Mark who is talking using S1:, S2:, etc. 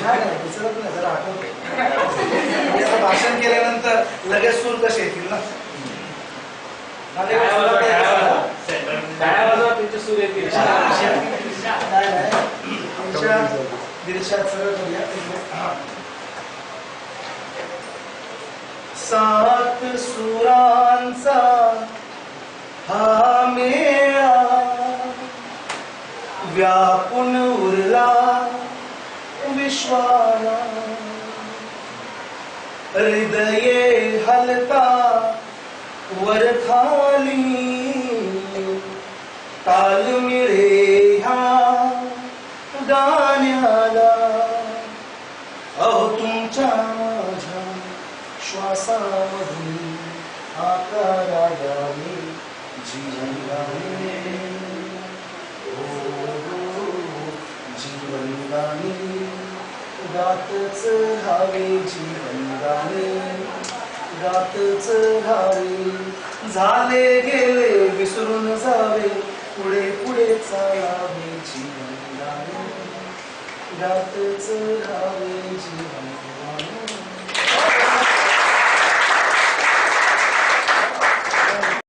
S1: जरा आठवतो भाषण केल्यानंतर लगेच सूर कसे येतील ना
S2: सूर येतील
S1: सात सुरांचा हा मेळा व्यापून उरला विश्वाला हृदये हलता वर खाली ताल मिळे ह्या गाण्याला अहो तुमच्या माझ्या श्वासामधून आकारा गाणे जीवन गाणे जीवन गाणे गातच राहावे जीवन गाणे गातच राहावे झाले गेले विसरून जावे पुढे पुढे चालावे जीवन गाणे गातच राहावे जीवन